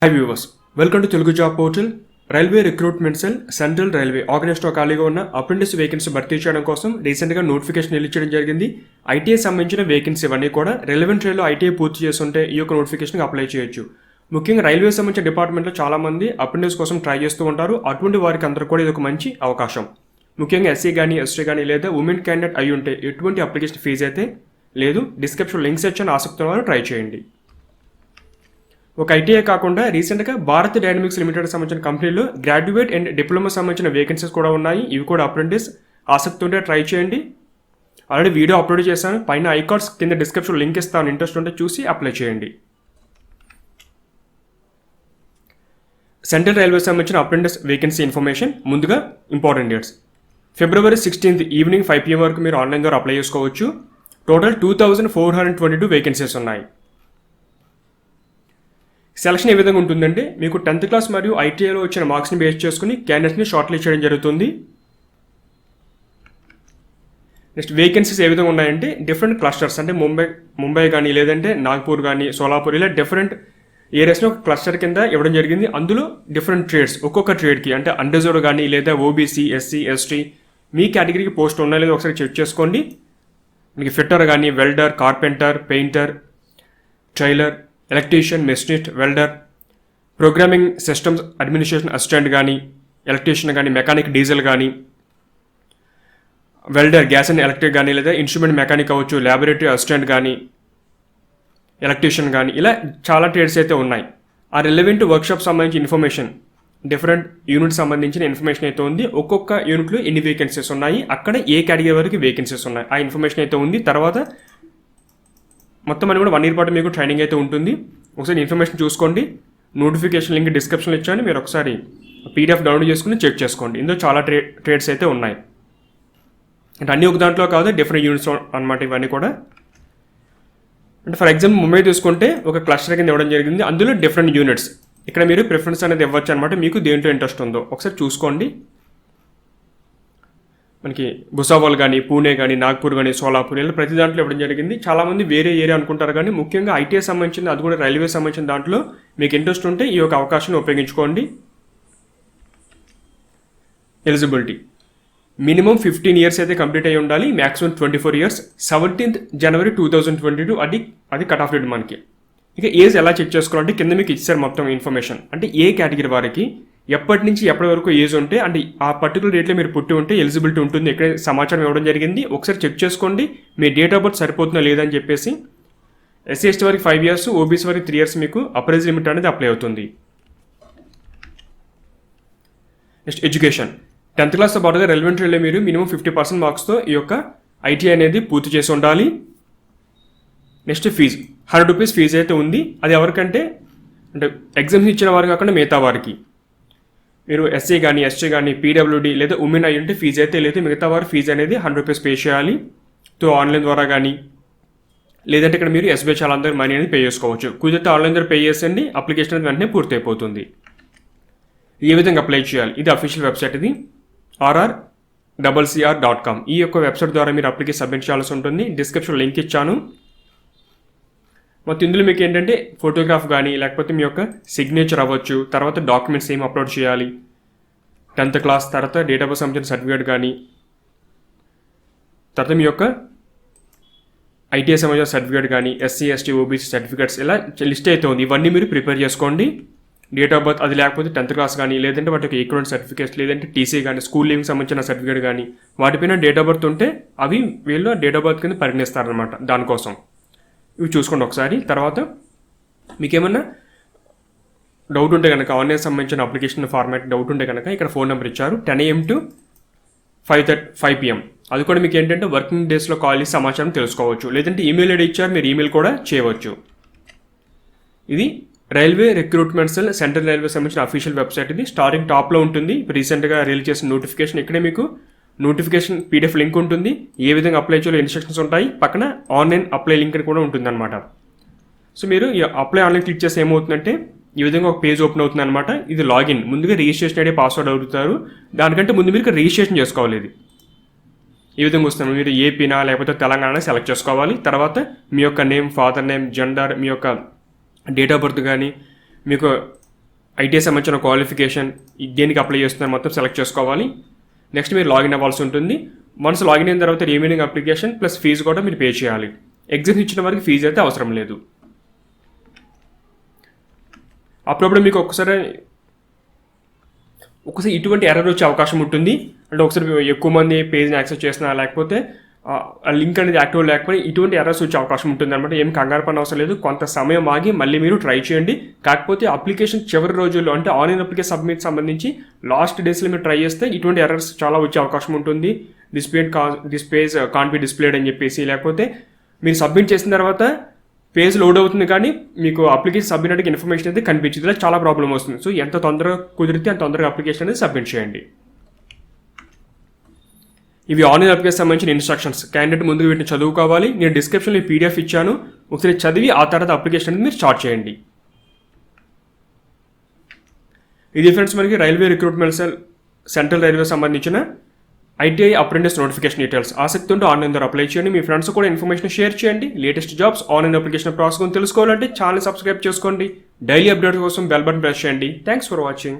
Hi viewers, welcome to Telugu Job Portal. Railway recruitment cell central railway ఆర్గనైజ్లో ఖాళీగా ఉన్న apprentice vacancy భర్తీ చేయడం కోసం రీసెంట్గా నోటిఫికేషన్ రిలీజ్ చేయడం జరిగింది. ఐటీఐ సంబంధించిన వేకెన్సీ ఇవన్నీ కూడా రెలవెంట్ ట్రైల్లో ఐటీఐ పూర్తి చేస్తుంటే ఈ యొక్క నోటిఫికేషన్కి అప్లై చేయొచ్చు. ముఖ్యంగా రైల్వే సంబంధించిన డిపార్ట్మెంట్లో చాలామంది అప్రెంటిస్ కోసం ట్రై చేస్తూ ఉంటారు. అటువంటి వారికి అందరూ కూడా ఇది ఒక మంచి అవకాశం. ముఖ్యంగా ఎస్సీ కానీ ఎస్టీ కానీ లేదా ఉమెన్ క్యాండిడేట్ అయి ఉంటే ఎటువంటి అప్లికేషన్ ఫీజు అయితే లేదు. డిస్క్రిప్షన్ లింక్స్ ఇచ్చాను, ఆసక్తి ఉన్న వారు ట్రై చేయండి. ఒక ఐటీఐ కాకుండా రీసెంట్గా భారత్ డైనమిక్స్ లిమిటెడ్ సంబంధించిన కంపెనీలో గ్రాడ్యుయేట్ అండ్ డిప్లొమా సంబంధించిన వేకెన్సీస్ కూడా ఉన్నాయి. ఇవి కూడా అప్రెంటిస్ ఆసక్తి ఉంటే ట్రై చేయండి. ఆల్రెడీ వీడియో అప్లోడ్ చేశాను, పైన ఐకార్డ్స్ కింద డిస్క్రిప్షన్ లింక్ ఇస్తాను, ఇంట్రెస్ట్ ఉంటే చూసి అప్లై చేయండి. సెంట్రల్ రైల్వే సంబంధించిన అప్రెంటిస్ వేకెన్సీ ఇన్ఫర్మేషన్. ముందుగా important dates. February 16th evening 5 PM వరకు మీరు ఆన్లైన్ ద్వారా అప్లై చేసుకోవచ్చు. టోటల్ 2422 వేకెన్సీస్ ఉన్నాయి. సెలక్షన్ ఏ విధంగా ఉంటుందంటే మీకు 10th క్లాస్ మరియు ఐటీఐలో వచ్చిన మార్క్స్ని బేస్ చేసుకుని క్యాండిడేట్స్ని షార్ట్ లిస్ట్ చేయడం జరుగుతుంది. నెక్స్ట్ వేకెన్సీస్ ఏ విధంగా ఉన్నాయంటే డిఫరెంట్ క్లస్టర్స్, అంటే ముంబై కానీ లేదంటే నాగ్పూర్ కానీ సోలాపూర్ ఇలా డిఫరెంట్ ఏరియాస్లో ఒక క్లస్టర్ కింద ఇవ్వడం జరిగింది. అందులో డిఫరెంట్ ట్రేడ్స్, ఒక్కొక్క ట్రేడ్కి అంటే అన్రిజర్వ్డ్ కానీ లేదా ఓబీసీ ఎస్సీ ఎస్టీ మీ కేటగిరీకి పోస్ట్ ఉన్నాయో లేదో ఒకసారి చెక్ చేసుకోండి. మీకు ఫిట్టర్ కానీ welder, carpenter, painter, tailor, electrician, machinist, welder, programming systems administration assistant కానీ, ఎలక్ట్రీషియన్ కానీ, మెకానిక్ డీజిల్ కానీ, వెల్డర్ గ్యాస్ అండ్ ఎలక్ట్రిక్ కానీ లేదా ఇన్స్ట్రుమెంట్ మెకానిక్ అవ్వచ్చు, ల్యాబొరేటరీ అసిస్టెంట్ కానీ, ఎలక్ట్రీషియన్ కానీ ఇలా చాలా ట్రేడ్స్ అయితే ఉన్నాయి. ఆ రిలవెంట్ వర్క్షాప్ సంబంధించిన ఇన్ఫర్మేషన్, డిఫరెంట్ యూనిట్ సంబంధించిన ఇన్ఫర్మేషన్ అయితే ఉంది. ఒక్కొక్క యూనిట్లో ఎన్ని వేకెన్సీస్ ఉన్నాయి, అక్కడ ఏ కేటగిరీ వరకు వేకెన్సీస్ ఉన్నాయి ఆ ఇన్ఫర్మేషన్ అయితే ఉంది. తర్వాత మొత్తం అని కూడా 1 year పాటు మీకు ట్రైనింగ్ అయితే ఉంటుంది. ఒకసారి ఇన్ఫర్మేషన్ చూసుకోండి. నోటిఫికేషన్ లింక్ డిస్క్రిప్షన్లో ఇచ్చాను, మీరు ఒకసారి పీడిఎఫ్ డౌన్లోడ్ చేసుకుని చెక్ చేసుకోండి. ఇందులో చాలా ట్రేడ్స్ అయితే ఉన్నాయి. అంటే అన్ని ఒక దాంట్లో కాదు, డిఫరెంట్ యూనిట్స్ అనమాట ఇవన్నీ కూడా. అంటే ఫర్ ఎగ్జాంపుల్ ముంబై తీసుకుంటే ఒక క్లస్టర్ కింద ఇవ్వడం జరిగింది, అందులో డిఫరెంట్ యూనిట్స్. ఇక్కడ మీరు ప్రిఫరెన్స్ అనేది ఇవ్వచ్చు అనమాట, మీకు దేంట్లో ఇంట్రెస్ట్ ఉందో ఒకసారి చూసుకోండి. మనకి భుసావల్ కానీ, పూణే కానీ, నాగ్పూర్ కానీ, సోలాపూర్ ఇలా ప్రతి దాంట్లో ఇవ్వడం జరిగింది. చాలామంది వేరే ఏరియా అనుకుంటారు కానీ ముఖ్యంగా ఐటీఐ సంబంధించింది, అది కూడా రైల్వే సంబంధించిన దాంట్లో మీకు ఇంట్రెస్ట్ ఉంటే ఈ యొక్క అవకాశాన్ని ఉపయోగించుకోండి. ఎలిజిబిలిటీ మినిమం 15 years అయితే కంప్లీట్ అయ్యి ఉండాలి, మ్యాక్సిమం 24 years. 17th January 2022 అది కట్ ఆఫ్ డేట్ మనకి. ఇక ఏజ్ ఎలా చెక్ చేసుకోవాలంటే కింద మీకు ఇచ్చారు మొత్తం ఇన్ఫర్మేషన్. అంటే ఏ కేటగిరీ వారికి ఎప్పటి నుంచి ఎప్పటి వరకు ఏజ్ ఉంటే అంటే ఆ పర్టికులర్ డేట్లో మీరు పుట్టి ఉంటే ఎలిజిబిలిటీ ఉంటుంది, ఇక్కడ సమాచారం ఇవ్వడం జరిగింది. ఒకసారి చెక్ చేసుకోండి మీ డేట్ ఆఫ్ బర్త్ సరిపోతుందా లేదని చెప్పేసి. ఎస్సీ ఎస్టీ వారికి 5 years, ఓబీసీ వారికి 3 years మీకు అప్రైజ్ లిమిట్ అనేది అప్లై అవుతుంది. Next education. 10th క్లాస్తో పాటుగా రెలవెంట్ రైల్లో మీరు మినిమం 50% మార్క్స్తో ఈ యొక్క ఐటీ అనేది పూర్తి చేసి ఉండాలి. నెక్స్ట్ ఫీజు 100 rupees ఫీజు అయితే ఉంది. అది ఎవరికంటే అంటే ఎగ్జామ్స్ ఇచ్చిన వారు కాకుండా మిగతా వారికి. మీరు ఎస్సీ కానీ ఎస్టీ కానీ పీడబ్ల్యూడీ లేదా ఉమెన్ అయ్యి ఉంటే ఫీజు అయితే లేదు, మిగతా వారు ఫీజు అనేది 100 rupees పే చేయాలి. తో ఆన్లైన్ ద్వారా కానీ లేదంటే ఇక్కడ మీరు ఎస్బీఐ చాలా అందరూ మనీ అనేది పే చేసుకోవచ్చు. కుదిరితే ఆన్లైన్ ద్వారా పే చేసండి, అప్లికేషన్ అనేది వెంటనే పూర్తి అయిపోతుంది. ఏ విధంగా అప్లై చేయాలి, ఇది అఫీషియల్ వెబ్సైట్, ఇది rrcr.com. ఈ యొక్క వెబ్సైట్ ద్వారా మీరు అప్లికేషన్ సబ్మిట్ చేయాల్సి ఉంటుంది. డిస్క్రిప్షన్ లింక్ ఇచ్చాను. మొత్తం ఇందులో మీకు ఏంటంటే ఫోటోగ్రాఫ్ కానీ లేకపోతే మీ యొక్క సిగ్నేచర్ అవ్వచ్చు, తర్వాత డాక్యుమెంట్స్ ఏం అప్లోడ్ చేయాలి, 10th క్లాస్, తర్వాత డేట్ ఆఫ్ బర్త్ సంబంధించిన సర్టిఫికేట్ కానీ, తర్వాత మీ యొక్క ఐటీఐ సంబంధించిన సర్టిఫికేట్ కానీ, ఎస్సీ ఎస్టీ ఓబీసీ సర్టిఫికేట్స్ ఇలా లిస్ట్ అయితే ఉంది. ఇవన్నీ మీరు ప్రిపేర్ చేసుకోండి. డేట్ ఆఫ్ బర్త్ అది లేకపోతే 10th క్లాస్ కానీ లేదంటే వాటి యొక్క ఈక్వలెంట్ సర్టిఫికేట్స్ లేదంటే టీసీ కానీ స్కూల్ లీవింగ్ సంబంధించిన సర్టిఫికేట్ కానీ వాటిపైన డేట్ ఆఫ్ బర్త్ ఉంటే అవి వీళ్ళు డేట్ ఆఫ్ బర్త్ కింద పరిగణిస్తారనమాట. దానికోసం ఇవి చూసుకోండి ఒకసారి. తర్వాత మీకు ఏమన్నా డౌట్ ఉంటే కనుక ఆన్లైన్ సంబంధించిన అప్లికేషన్ ఫార్మాట్ డౌట్ ఉంటే కనుక ఇక్కడ ఫోన్ నెంబర్ ఇచ్చారు, 10 AM to 5 PM. అది కూడా మీకు ఏంటంటే వర్కింగ్ డేస్లో కాల్ చేసి సమాచారం తెలుసుకోవచ్చు. లేదంటే ఈమెయిల్ ఐడి ఇచ్చారు, మీరు ఈమెయిల్ కూడా చేయవచ్చు. ఇది railway recruitment cell central railway సంబంధించిన అఫీషియల్ వెబ్సైట్. ఇది స్టార్టింగ్ టాప్లో ఉంటుంది. రీసెంట్గా రిలీజ్ చేసిన నోటిఫికేషన్, ఇక్కడే మీకు నోటిఫికేషన్ పీడిఎఫ్ లింక్ ఉంటుంది, ఏ విధంగా అప్లై చేయాలో ఇన్స్ట్రక్షన్స్ ఉంటాయి, పక్కన ఆన్లైన్ అప్లై లింక్ అని కూడా ఉంటుంది అనమాట. సో మీరు ఈ అప్లై ఆన్లైన్ క్లిక్ చేస్తే ఏమవుతుందంటే ఈ విధంగా ఒక పేజ్ ఓపెన్ అవుతుంది అనమాట. ఇది లాగిన్. ముందుగా రిజిస్ట్రేషన్ ఐడి పాస్వర్డ్ అడుగుతారు, దానికంటే ముందు మీరు రిజిస్ట్రేషన్ చేసుకోవాలి. ఇది ఈ విధంగా వస్తుంది. మీరు ఏపీనా లేకపోతే తెలంగాణ సెలెక్ట్ చేసుకోవాలి. తర్వాత మీ యొక్క నేమ్, ఫాదర్ నేమ్, జెండర్, మీ యొక్క డేట్ ఆఫ్ బర్త్ కానీ మీకు ఐటీఐ సంబంధించిన క్వాలిఫికేషన్, దేనికి అప్లై చేస్తున్నారు మొత్తం సెలెక్ట్ చేసుకోవాలి. నెక్స్ట్ మీరు లాగిన్ అవ్వాల్సి ఉంటుంది. వన్స్ లాగిన్ అయిన తర్వాత రిమైనింగ్ అప్లికేషన్ ప్లస్ ఫీజు కూడా మీరు పే చేయాలి. ఎగ్జామ్స్ ఇచ్చిన వరకు ఫీజు అయితే అవసరం లేదు. అప్పుడప్పుడు మీకు ఒకసారి ఇటువంటి ఎర్రర్ వచ్చే అవకాశం ఉంటుంది. అంటే ఒకసారి ఎక్కువ మంది పేజ్ని యాక్సెస్ చేసినా లేకపోతే ఆ లింక్ అనేది యాక్టివ్ లేకపోతే ఇటువంటి ఎర్రర్స్ వచ్చే అవకాశం ఉంటుంది అనమాట. ఏం కంగారు పని అవసరం లేదు. కొంత సమయం ఆగి మళ్ళీ మీరు ట్రై చేయండి. కాకపోతే అప్లికేషన్ చివరి రోజుల్లో అంటే ఆన్లైన్ అప్లికేషన్ సబ్మిట్ సంబంధించి లాస్ట్ డేస్లో మీరు ట్రై చేస్తే ఇటువంటి ఎర్రర్స్ చాలా వచ్చే అవకాశం ఉంటుంది. This page can't be displayed అని చెప్పేసి, లేకపోతే మీరు సబ్మిట్ చేసిన తర్వాత పేజ్ లోడ్ అవుతుంది కానీ మీకు అప్లికేషన్ సబ్మిట్ అంటే ఇన్ఫర్మేషన్ అయితే కనిపించదు. ఇలా చాలా ప్రాబ్లం వస్తుంది. సో ఎంత తొందరగా కుదిరితే అంత తొందరగా అప్లికేషన్ అనేది సబ్మిట్ చేయండి. ఇవి ఆన్లైన్ అప్లికేషన్ సంబంధించిన ఇన్స్ట్రక్షన్స్. క్యాండిడేట్ ముందుకు వీటిని చదువుకోవాలి. నేను డిస్క్రిప్షన్లో పీడిఎఫ్ ఇచ్చాను, ఒకసారి చదివి ఆ తర్వాత అప్లికేషన్ అనేది మీరు స్టార్ట్ చేయండి. ఇది ఫ్రెండ్స్ మనకి రైల్వే రిక్రూట్మెంట్ సెంట్రల్ రైల్వే సంబంధించిన ఐటీఐ అప్రెంటిస్ నోటిఫికేషన్ డీటెయిల్స్. ఆసక్తి ఉంటే ఆన్లైన్ ద్వారా అప్లై చేయండి. మీ ఫ్రెండ్స్ కూడా ఇన్ఫర్మేషన్ షేర్ చేయండి. Latest jobs, online application process గురించి తెలుసుకోవాలంటే ఛానల్ సబ్స్క్రైబ్ చేసుకోండి. డైలీ అప్డేట్ కోసం బెల్ బటన్ ప్రెస్ చేయండి. Thanks for watching.